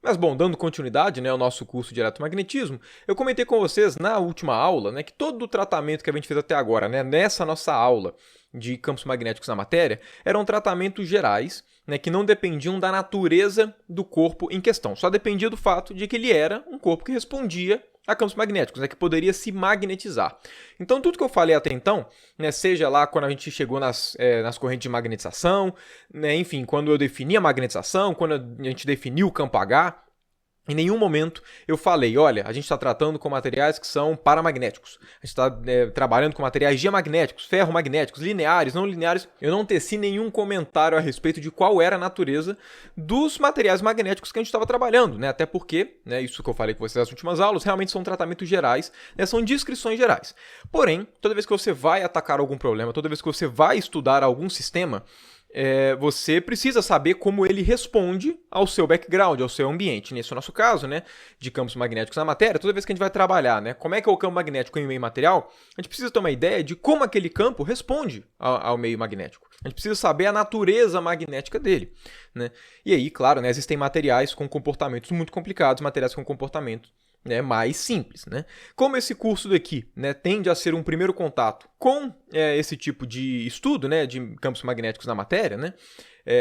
Mas bom, dando continuidade, né, ao nosso curso de eletromagnetismo, eu comentei com vocês na última aula, né, que todo o tratamento que a gente fez até agora, né, nessa nossa aula de campos magnéticos na matéria, eram tratamentos gerais, né, que não dependiam da natureza do corpo em questão, só dependia do fato de que ele era um corpo que respondia a campos magnéticos, né, que poderia se magnetizar. Então, tudo que eu falei até então, né, seja lá quando a gente chegou nas correntes de magnetização, né, enfim, quando eu defini a magnetização, quando a gente definiu o campo H, em nenhum momento eu falei, olha, a gente está tratando com materiais que são paramagnéticos. A gente está trabalhando com materiais diamagnéticos, ferromagnéticos, lineares, não lineares. Eu não teci nenhum comentário a respeito de qual era a natureza dos materiais magnéticos que a gente estava trabalhando, né? Até porque, né, isso que eu falei com vocês nas últimas aulas, realmente são tratamentos gerais, né, são descrições gerais. Porém, toda vez que você vai atacar algum problema, toda vez que você vai estudar algum sistema, você precisa saber como ele responde ao seu background, ao seu ambiente. Nesse é o nosso caso, né, de campos magnéticos na matéria, toda vez que a gente vai trabalhar, né, como é que é o campo magnético em meio material, a gente precisa ter uma ideia de como aquele campo responde ao meio magnético. A gente precisa saber a natureza magnética dele, né? E aí, claro, né, existem materiais com comportamentos muito complicados, materiais com comportamento, né, mais simples, né? Como esse curso daqui, né, tende a ser um primeiro contato com esse tipo de estudo, né, de campos magnéticos na matéria, né,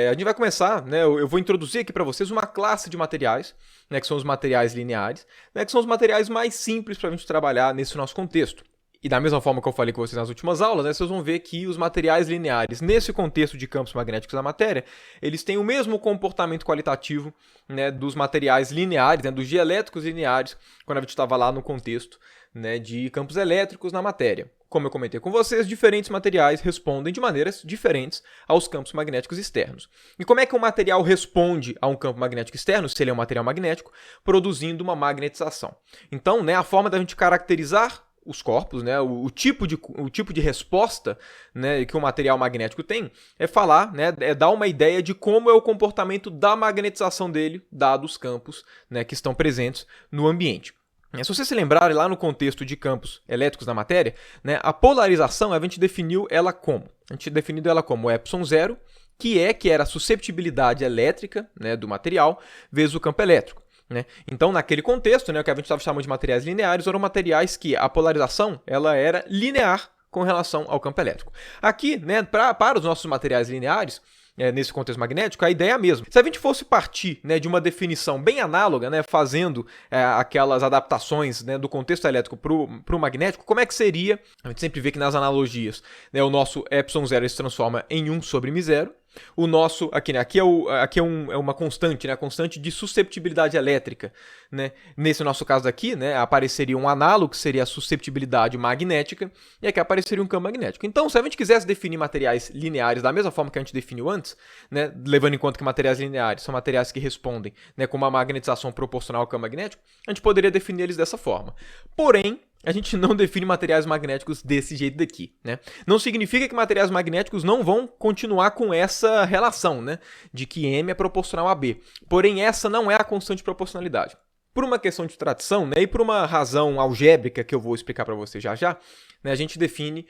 a gente vai começar, né, eu vou introduzir aqui para vocês uma classe de materiais, né, que são os materiais lineares, né, que são os materiais mais simples para a gente trabalhar nesse nosso contexto. E da mesma forma que eu falei com vocês nas últimas aulas, né, vocês vão ver que os materiais lineares, nesse contexto de campos magnéticos da matéria, eles têm o mesmo comportamento qualitativo, né, dos materiais lineares, né, dos dielétricos lineares, quando a gente estava lá no contexto, né, de campos elétricos na matéria. Como eu comentei com vocês, diferentes materiais respondem de maneiras diferentes aos campos magnéticos externos. E como é que um material responde a um campo magnético externo, se ele é um material magnético, produzindo uma magnetização? Então, né, a forma da gente caracterizar os corpos, né, o tipo de resposta, né, que o material magnético tem, é falar, né, é dar uma ideia de como é o comportamento da magnetização dele, dados os campos, né, que estão presentes no ambiente. Se vocês se lembrarem lá no contexto de campos elétricos da matéria, né, a polarização a gente definiu ela como? A gente definiu ela como ε0, que era a susceptibilidade elétrica, né, do material, vezes o campo elétrico. Né? Então, naquele contexto, né, o que a gente estava chamando de materiais lineares eram materiais que a polarização ela era linear com relação ao campo elétrico. Aqui, né, para os nossos materiais lineares, nesse contexto magnético, a ideia é a mesma. Se a gente fosse partir, né, de uma definição bem análoga, né, fazendo aquelas adaptações, né, do contexto elétrico para o magnético, como é que seria? A gente sempre vê que nas analogias, né, o nosso ε0 se transforma em 1 sobre μ0. O nosso, aqui é uma constante, né? A constante de susceptibilidade elétrica. Né? Nesse nosso caso aqui, né, apareceria um análogo, que seria a susceptibilidade magnética, e aqui apareceria um campo magnético. Então, se a gente quisesse definir materiais lineares da mesma forma que a gente definiu antes, né, levando em conta que materiais lineares são materiais que respondem, né, com uma magnetização proporcional ao campo magnético, a gente poderia definir eles dessa forma. Porém, a gente não define materiais magnéticos desse jeito daqui, né? Não significa que materiais magnéticos não vão continuar com essa relação, né? De que M é proporcional a B. Porém, essa não é a constante de proporcionalidade. Por uma questão de tradição, né, e por uma razão algébrica que eu vou explicar para vocês já, né, a gente define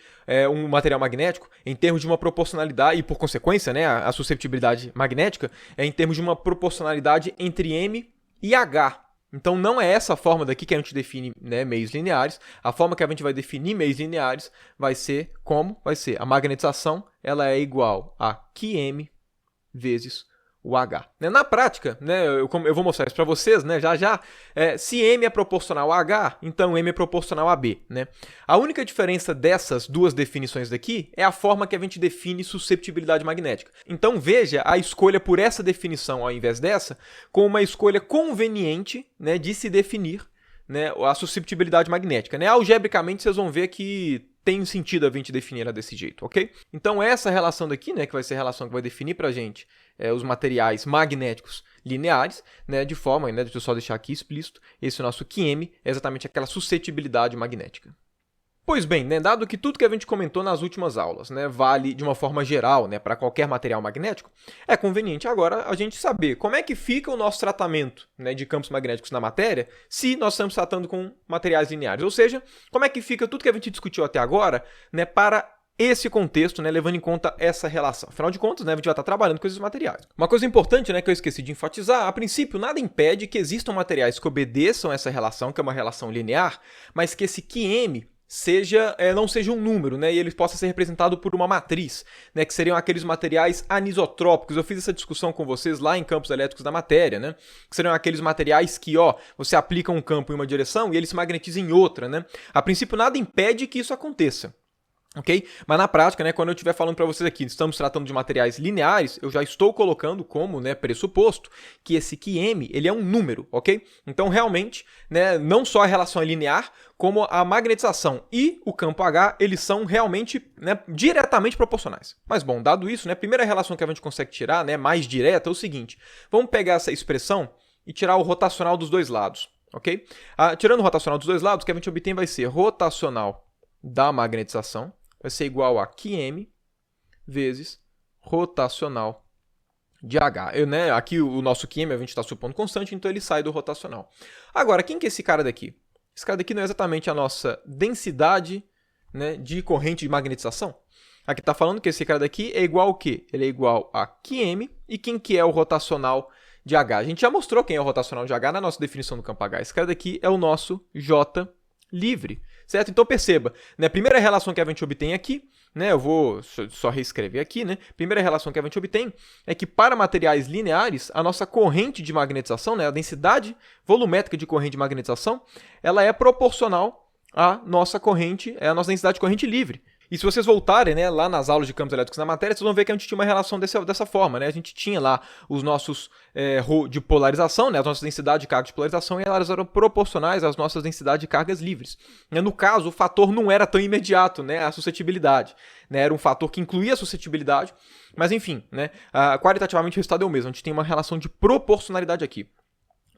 um material magnético em termos de uma proporcionalidade, e por consequência, né, a susceptibilidade magnética é em termos de uma proporcionalidade entre M e H. Então, não é essa a forma daqui que a gente define, né, meios lineares. A forma que a gente vai definir meios lineares vai ser como? Vai ser a magnetização ela é igual a QM vezes o H. Na prática, né, eu vou mostrar isso para vocês, né, se M é proporcional a H, então M é proporcional a B. Né? A única diferença dessas duas definições daqui é a forma que a gente define susceptibilidade magnética. Então veja a escolha por essa definição ao invés dessa como uma escolha conveniente, né, de se definir, né, a susceptibilidade magnética. Né? Algebricamente vocês vão ver que tem sentido a gente definir ela desse jeito, ok? Então essa relação daqui, né, que vai ser a relação que vai definir pra gente os materiais magnéticos lineares, né, de forma, né, deixa eu só deixar aqui explícito, esse nosso QM é exatamente aquela suscetibilidade magnética. Pois bem, né, dado que tudo que a gente comentou nas últimas aulas, né, vale de uma forma geral, né, para qualquer material magnético, é conveniente agora a gente saber como é que fica o nosso tratamento, né, de campos magnéticos na matéria se nós estamos tratando com materiais lineares. Ou seja, como é que fica tudo que a gente discutiu até agora, né, para esse contexto, né, levando em conta essa relação. Afinal de contas, né, a gente vai estar trabalhando com esses materiais. Uma coisa importante, né, que eu esqueci de enfatizar, a princípio, nada impede que existam materiais que obedeçam essa relação, que é uma relação linear, mas que esse QM não seja um número, né, e ele possa ser representado por uma matriz, né, que seriam aqueles materiais anisotrópicos. Eu fiz essa discussão com vocês lá em campos elétricos da matéria, né, que seriam aqueles materiais que, você aplica um campo em uma direção e ele se magnetiza em outra, né. A princípio, nada impede que isso aconteça. Ok? Mas na prática, né, quando eu estiver falando para vocês aqui, estamos tratando de materiais lineares, eu já estou colocando como, né, pressuposto que esse QM ele é um número, ok? Então, realmente, né, não só a relação é linear, como a magnetização e o campo H, eles são realmente, né, diretamente proporcionais. Mas, bom, dado isso, né, a primeira relação que a gente consegue tirar, né, mais direta, é o seguinte: vamos pegar essa expressão e tirar o rotacional dos dois lados, ok? Tirando o rotacional dos dois lados, o que a gente obtém vai ser rotacional da magnetização, vai ser igual a QM vezes rotacional de H. Aqui o nosso QM a gente está supondo constante, então ele sai do rotacional. Agora, quem que é esse cara daqui? Esse cara daqui não é exatamente a nossa densidade, né, de corrente de magnetização? Aqui está falando que esse cara daqui é igual ao quê? Ele é igual a QM, e quem que é o rotacional de H? A gente já mostrou quem é o rotacional de H na nossa definição do campo H. Esse cara daqui é o nosso J livre. Certo? Então perceba, né, a primeira relação que a gente obtém aqui, né, eu vou só reescrever aqui, né, a primeira relação que a gente obtém é que para materiais lineares, a nossa corrente de magnetização, né, a densidade volumétrica de corrente de magnetização, ela é proporcional à nossa corrente, à nossa densidade de corrente livre. E se vocês voltarem, né, lá nas aulas de campos elétricos na matéria, vocês vão ver que a gente tinha uma relação dessa forma, né? A gente tinha lá os nossos ρ de polarização, né, as nossas densidades de carga de polarização, e elas eram proporcionais às nossas densidades de cargas livres. No caso, o fator não era tão imediato, né, a suscetibilidade, né? Era um fator que incluía a suscetibilidade, mas enfim, né, qualitativamente o resultado é o mesmo. A gente tem uma relação de proporcionalidade aqui.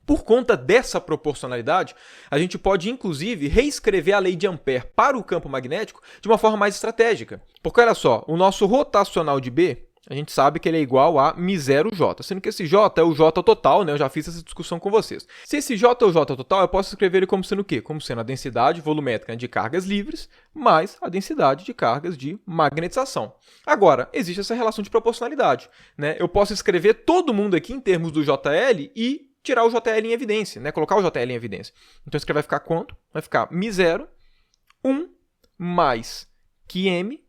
Por conta dessa proporcionalidade, a gente pode, inclusive, reescrever a lei de Ampère para o campo magnético de uma forma mais estratégica. Porque, olha só, o nosso rotacional de B, a gente sabe que ele é igual a μ0J, sendo que esse J é o J total, né? Eu já fiz essa discussão com vocês. Se esse J é o J total, eu posso escrever ele como sendo o quê? Como sendo a densidade volumétrica de cargas livres mais a densidade de cargas de magnetização. Agora, existe essa relação de proporcionalidade, né? Eu posso escrever todo mundo aqui em termos do JL e tirar o JL em evidência, né? Colocar o JL em evidência. Então, isso aqui vai ficar quanto? Vai ficar μ0, 1 mais QM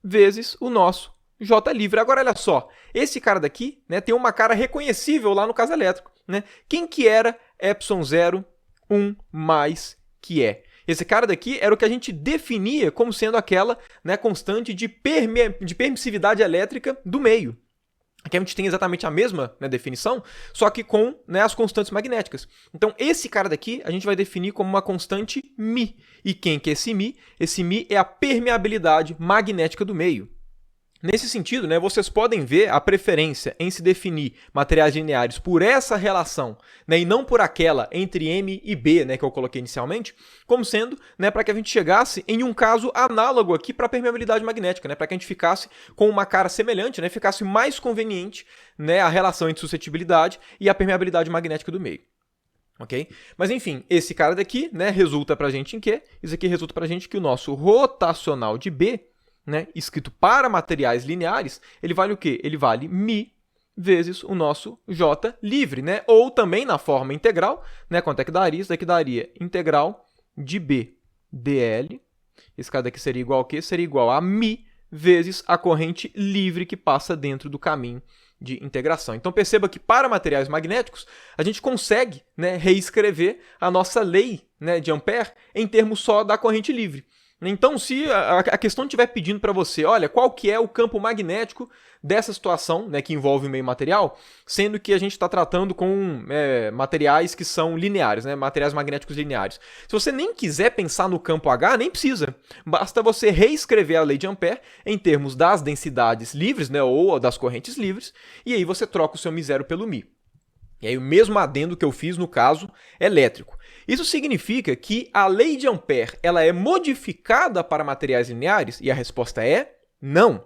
vezes o nosso J livre. Agora, olha só, esse cara daqui, né, tem uma cara reconhecível lá no caso elétrico, né? Quem que era ε0, 1 mais QE? Esse cara daqui era o que a gente definia como sendo aquela, né, constante de permissividade elétrica do meio. Aqui a gente tem exatamente a mesma, né, definição, só que com, né, as constantes magnéticas. Então, esse cara daqui a gente vai definir como uma constante μ. E quem que é esse μ? Esse μ é a permeabilidade magnética do meio. Nesse sentido, né, vocês podem ver a preferência em se definir materiais lineares por essa relação, né, e não por aquela entre M e B, né, que eu coloquei inicialmente, como sendo, né, para que a gente chegasse em um caso análogo aqui para a permeabilidade magnética, né, para que a gente ficasse com uma cara semelhante, né, ficasse mais conveniente, né, a relação entre suscetibilidade e a permeabilidade magnética do meio. Ok? Mas enfim, esse cara daqui, né, resulta para a gente em quê? Isso aqui resulta para a gente que o nosso rotacional de B, né, escrito para materiais lineares, ele vale o quê? Ele vale μ vezes o nosso J livre, né? Ou também na forma integral, né? Quanto é que daria? Isso daqui daria integral de B dl. Esse cara daqui seria igual ao quê? Seria igual a μ vezes a corrente livre que passa dentro do caminho de integração. Então perceba que para materiais magnéticos, a gente consegue, né, reescrever a nossa lei, né, de Ampère em termos só da corrente livre. Então, se a questão estiver pedindo para você, olha, qual que é o campo magnético dessa situação, né, que envolve o meio material, sendo que a gente está tratando com materiais que são lineares, né, materiais magnéticos lineares. Se você nem quiser pensar no campo H, nem precisa. Basta você reescrever a lei de Ampère em termos das densidades livres, né, ou das correntes livres, e aí você troca o seu μ0 pelo μ. E aí o mesmo adendo que eu fiz no caso elétrico. Isso significa que a lei de Ampère ela é modificada para materiais lineares? E a resposta é não.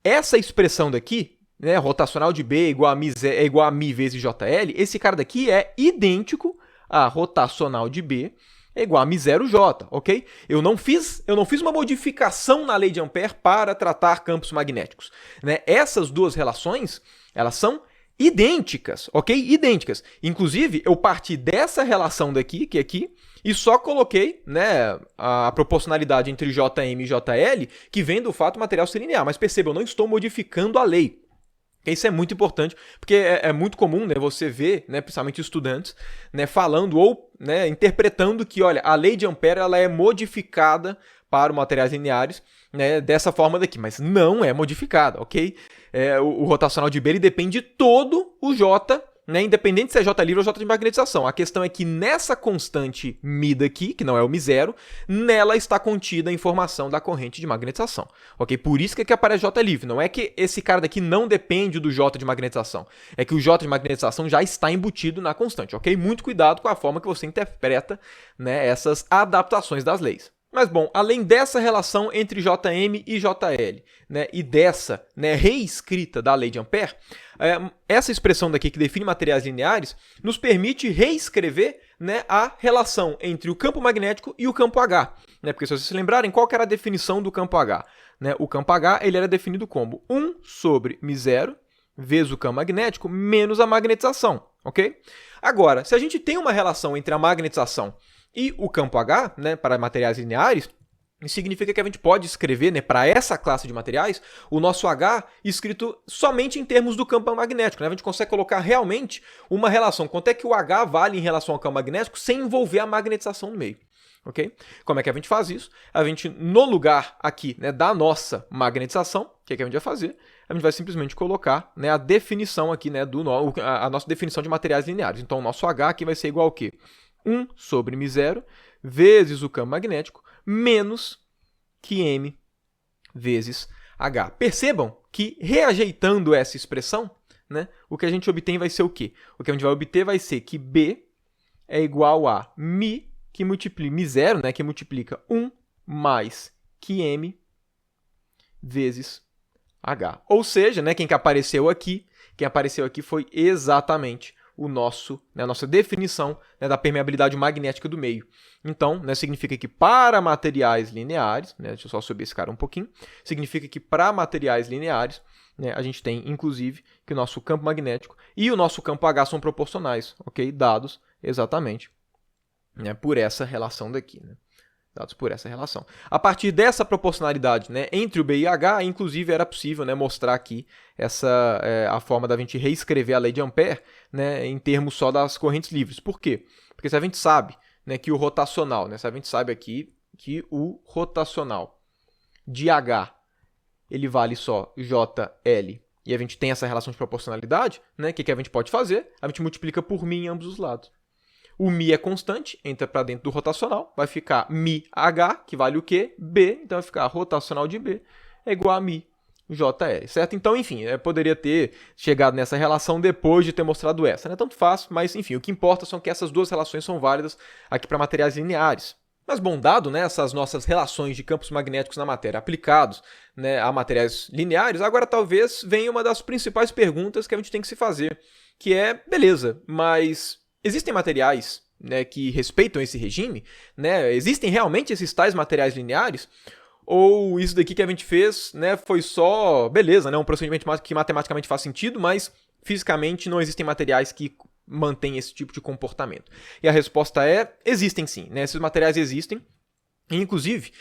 Essa expressão daqui, né, rotacional de B igual a μ vezes JL, esse cara daqui é idêntico a rotacional de B é igual a μ0J, ok? Eu não fiz uma modificação na lei de Ampère para tratar campos magnéticos, né? Essas duas relações, elas são idênticas, ok? Idênticas. Inclusive, eu parti dessa relação daqui, que é aqui, e só coloquei, né, a proporcionalidade entre Jm e Jl, que vem do fato do material ser linear. Mas perceba, eu não estou modificando a lei. Isso é muito importante, porque é muito comum, né, você ver, né, principalmente estudantes, né, falando ou, né, interpretando que, olha, a lei de Ampère ela é modificada para materiais lineares, né, dessa forma daqui, mas não é modificada, ok? O rotacional de B ele depende de todo o J, né, independente se é J livre ou J de magnetização. A questão é que nessa constante μ daqui, que não é o μ0, nela está contida a informação da corrente de magnetização. Ok? Por isso que aqui aparece J livre. Não é que esse cara daqui não depende do J de magnetização. É que o J de magnetização já está embutido na constante. Ok? Muito cuidado com a forma que você interpreta, né, essas adaptações das leis. Mas, bom, além dessa relação entre Jm e Jl, né, e dessa, né, reescrita da lei de Ampère, essa expressão daqui que define materiais lineares nos permite reescrever, né, a relação entre o campo magnético e o campo H. Né, porque se vocês se lembrarem, qual que era a definição do campo H? Né, o campo H ele era definido como 1 sobre μ0 vezes o campo magnético menos a magnetização. Ok? Agora, se a gente tem uma relação entre a magnetização e o campo H, né, para materiais lineares, isso significa que a gente pode escrever, né, para essa classe de materiais, o nosso H escrito somente em termos do campo magnético. Né? A gente consegue colocar realmente uma relação. Quanto é que o H vale em relação ao campo magnético sem envolver a magnetização no meio. Okay? Como é que a gente faz isso? A gente, no lugar aqui, né, da nossa magnetização, o que a gente vai fazer? A gente vai simplesmente colocar, né, a definição aqui, né, a nossa definição de materiais lineares. Então, o nosso H aqui vai ser igual ao quê? 1 sobre μ0 vezes o campo magnético menos QM vezes H. Percebam que, reajeitando essa expressão, né, o que a gente obtém vai ser o quê? O que a gente vai obter vai ser que B é igual a μ, que multiplica μ0, né, que multiplica 1 mais QM vezes H. Ou seja, né, quem apareceu aqui foi exatamente a nossa definição, né, da permeabilidade magnética do meio. Então, né, significa que para materiais lineares, né, deixa eu só subir esse cara um pouquinho, significa que para materiais lineares, né, a gente tem, inclusive, que o nosso campo magnético e o nosso campo H são proporcionais, ok? Dados exatamente, né, por essa relação daqui, né? Dados por essa relação. A partir dessa proporcionalidade, né, entre o B e H, inclusive era possível, né, mostrar aqui a forma da gente reescrever a lei de Ampère, né, em termos só das correntes livres. Por quê? Porque se a gente sabe, né, que o rotacional, né, se a gente sabe aqui que o rotacional de H ele vale só JL e a gente tem essa relação de proporcionalidade, né, o que a gente pode fazer? A gente multiplica por μ em ambos os lados. O μ é constante, entra para dentro do rotacional, vai ficar μH, que vale o quê? B, então vai ficar rotacional de B é igual a μ JL, certo? Então, enfim, eu poderia ter chegado nessa relação depois de ter mostrado essa, né? Tanto faz, mas, enfim, o que importa são que essas duas relações são válidas aqui para materiais lineares. Mas, bom, dado, né, essas nossas relações de campos magnéticos na matéria aplicados, né, a materiais lineares, agora talvez venha uma das principais perguntas que a gente tem que se fazer, que é, beleza, mas existem materiais, né, que respeitam esse regime? Né? Existem realmente esses tais materiais lineares? Ou isso daqui que a gente fez, né, foi só, beleza, né, um procedimento que matematicamente faz sentido, mas fisicamente não existem materiais que mantêm esse tipo de comportamento? E a resposta é, existem sim, né? Esses materiais existem. Inclusive,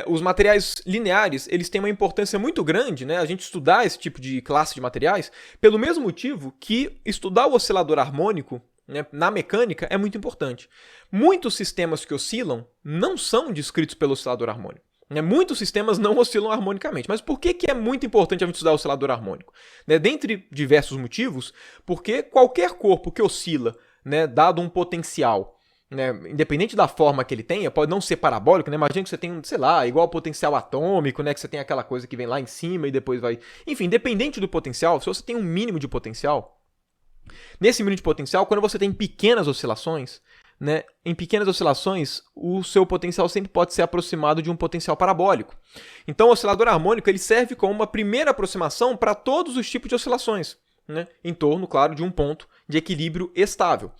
os materiais lineares eles têm uma importância muito grande, né, a gente estudar esse tipo de classe de materiais, pelo mesmo motivo que estudar o oscilador harmônico, né, na mecânica é muito importante. Muitos sistemas que oscilam não são descritos pelo oscilador harmônico. Né? Muitos sistemas não oscilam harmonicamente. Mas por que é muito importante a gente estudar o oscilador harmônico? Né? Dentre diversos motivos, porque qualquer corpo que oscila, né, dado um potencial, né, independente da forma que ele tenha, pode não ser parabólico, né? Imagina que você tem, sei lá, igual ao potencial atômico, né, que você tem aquela coisa que vem lá em cima e depois vai... Enfim, independente do potencial, se você tem um mínimo de potencial, nesse mínimo de potencial, quando você tem pequenas oscilações, né, em pequenas oscilações, o seu potencial sempre pode ser aproximado de um potencial parabólico. Então, o oscilador harmônico ele serve como uma primeira aproximação para todos os tipos de oscilações, né, em torno, claro, de um ponto de equilíbrio estável.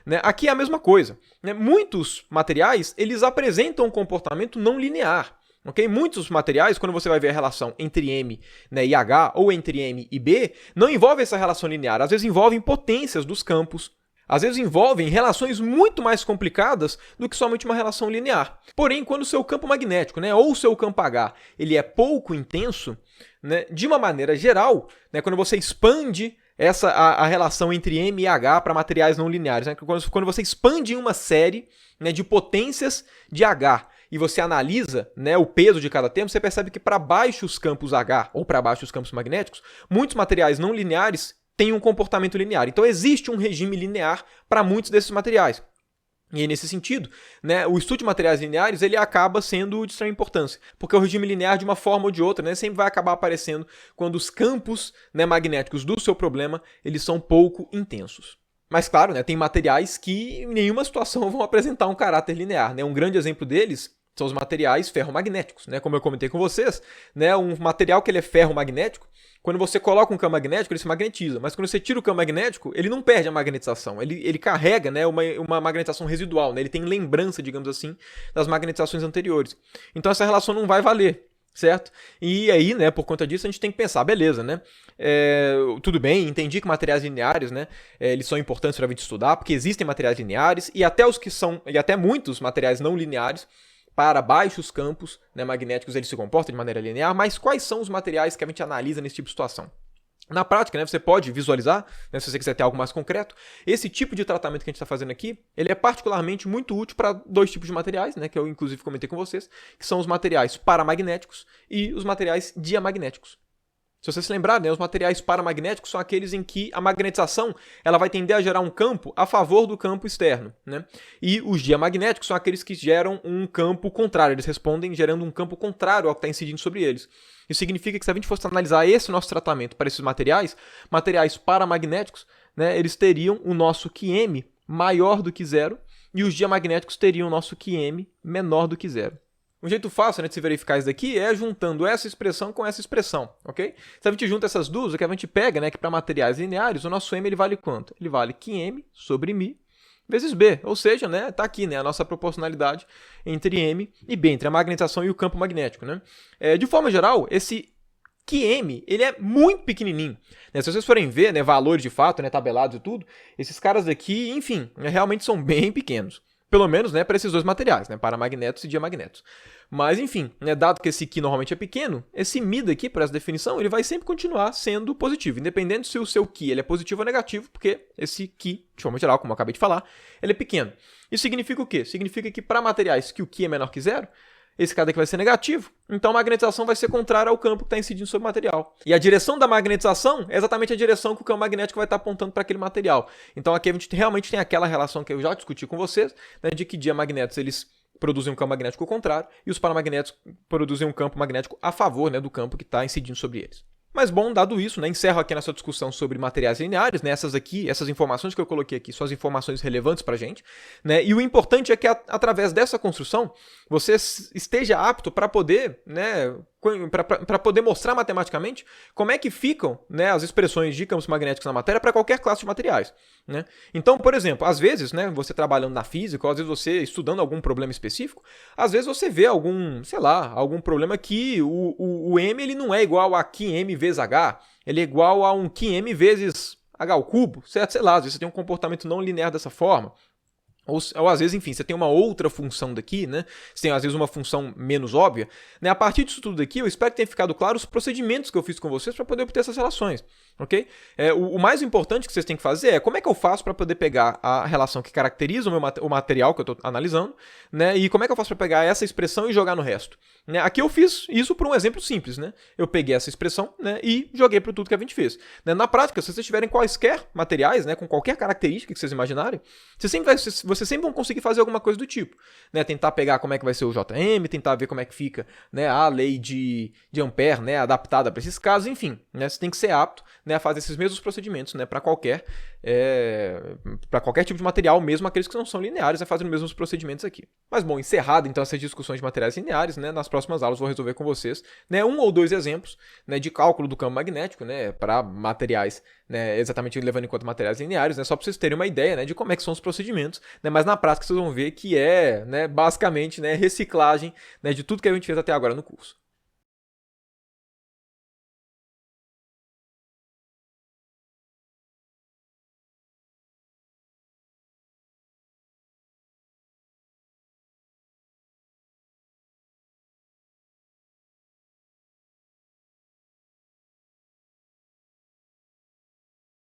né? Aqui é a mesma coisa, né? Muitos materiais, eles apresentam um comportamento não linear. Okay? Muitos materiais, quando você vai ver a relação entre M, né, e H, ou entre M e B, não envolve essa relação linear. Às vezes envolvem potências dos campos, às vezes envolvem relações muito mais complicadas do que somente uma relação linear. Porém, quando o seu campo magnético, né, ou o seu campo H, ele é pouco intenso, né, de uma maneira geral, né, quando você expande a relação entre M e H para materiais não lineares, né, quando você expande em uma série, né, de potências de H, e você analisa, né, o peso de cada termo, você percebe que para baixo os campos H ou para baixo os campos magnéticos, muitos materiais não lineares têm um comportamento linear. Então existe um regime linear para muitos desses materiais. E aí, nesse sentido, né, o estudo de materiais lineares ele acaba sendo de extrema importância, porque o regime linear, de uma forma ou de outra, né, sempre vai acabar aparecendo quando os campos, né, magnéticos do seu problema eles são pouco intensos. Mas, claro, né, tem materiais que em nenhuma situação vão apresentar um caráter linear. Né? Um grande exemplo deles são os materiais ferromagnéticos. Né? Como eu comentei com vocês, né, um material que ele é ferromagnético, quando você coloca um campo magnético, ele se magnetiza. Mas quando você tira o campo magnético, ele não perde a magnetização. Ele carrega, né, uma magnetização residual. Né? Ele tem lembrança, digamos assim, das magnetizações anteriores. Então essa relação não vai valer. Certo? E aí, né, por conta disso, a gente tem que pensar, beleza, né? Tudo bem, entendi que materiais lineares, né, eles são importantes para a gente estudar, porque existem materiais lineares e até muitos materiais não lineares, para baixos campos, né, magnéticos, eles se comportam de maneira linear, mas quais são os materiais que a gente analisa nesse tipo de situação? Na prática, né, você pode visualizar, né, se você quiser ter algo mais concreto, esse tipo de tratamento que a gente está fazendo aqui, ele é particularmente muito útil para dois tipos de materiais, né, que eu inclusive comentei com vocês, que são os materiais paramagnéticos e os materiais diamagnéticos. Se você se lembrar, né, os materiais paramagnéticos são aqueles em que a magnetização ela vai tender a gerar um campo a favor do campo externo. Né? E os diamagnéticos são aqueles que geram um campo contrário, eles respondem gerando um campo contrário ao que está incidindo sobre eles. Isso significa que se a gente fosse analisar esse nosso tratamento para esses materiais paramagnéticos, né, eles teriam o nosso QM maior do que zero e os diamagnéticos teriam o nosso QM menor do que zero. Um jeito fácil, né, de se verificar isso daqui é juntando essa expressão com essa expressão, ok? Se a gente junta essas duas, o que a gente pega, né, que para materiais lineares, o nosso M ele vale quanto? Ele vale QM sobre μ vezes B, ou seja, né, tá aqui, né, a nossa proporcionalidade entre M e B, entre a magnetização e o campo magnético, né? De forma geral, esse QM, ele é muito pequenininho. Né? Se vocês forem ver, né, valores de fato, né, tabelados e tudo, esses caras aqui, enfim, realmente são bem pequenos. Pelo menos, né, para esses dois materiais, né, paramagnetos e diamagnetos. Mas, enfim, né, dado que esse Q normalmente é pequeno, esse μ daqui, por essa definição, ele vai sempre continuar sendo positivo, independente se o seu Q ele é positivo ou negativo, porque esse Q, de forma geral, como eu acabei de falar, ele é pequeno. Isso significa o quê? Significa que para materiais que o Q é menor que zero, esse cara aqui vai ser negativo, então a magnetização vai ser contrária ao campo que está incidindo sobre o material. E a direção da magnetização é exatamente a direção que o campo magnético vai estar apontando para aquele material. Então aqui a gente realmente tem aquela relação que eu já discuti com vocês, né, de que diamagnetos eles produzem um campo magnético contrário e os paramagnéticos produzem um campo magnético a favor, né, do campo que está incidindo sobre eles. Mas bom, dado isso, né, encerro aqui nessa discussão sobre materiais lineares, né, essas informações que eu coloquei aqui são as informações relevantes para a gente, né, e o importante é que através dessa construção você esteja apto para poder, né, para poder mostrar matematicamente como é que ficam, né, as expressões de campos magnéticos na matéria para qualquer classe de materiais. Né? Então, por exemplo, às vezes, né, você trabalhando na física, ou às vezes você estudando algum problema específico, às vezes você vê algum, sei lá, algum problema que o M ele não é igual a QM vezes H, ele é igual a um QM vezes H ao cubo, certo? Sei lá, às vezes você tem um comportamento não linear dessa forma. Ou às vezes, enfim, você tem uma outra função daqui, né? Você tem às vezes uma função menos óbvia. Né? A partir disso tudo daqui, eu espero que tenha ficado claro os procedimentos que eu fiz com vocês para poder obter essas relações, ok? O mais importante que vocês têm que fazer é como é que eu faço para poder pegar a relação que caracteriza o material que eu estou analisando, né? E como é que eu faço para pegar essa expressão e jogar no resto. Né? Aqui eu fiz isso por um exemplo simples, né? Eu peguei essa expressão, né, e joguei para tudo que a gente fez. Né? Na prática, se vocês tiverem quaisquer materiais, né, com qualquer característica que vocês imaginarem, vocês sempre vão conseguir fazer alguma coisa do tipo, né? Tentar pegar como é que vai ser o JM, tentar ver como é que fica, né, a lei de Ampère, né, adaptada para esses casos, enfim, né? Você tem que ser apto, né, a fazer esses mesmos procedimentos, né, para qualquer tipo de material, mesmo aqueles que não são lineares, fazer os mesmos procedimentos aqui. Mas bom, encerrado então essas discussões de materiais lineares, né, nas próximas aulas vou resolver com vocês, né, um ou dois exemplos, né, de cálculo do campo magnético, né, para materiais, né, exatamente levando em conta materiais lineares, né, só para vocês terem uma ideia, né, de como é que são os procedimentos, né, mas na prática vocês vão ver que é, né, basicamente, né, reciclagem, né, de tudo que a gente fez até agora no curso.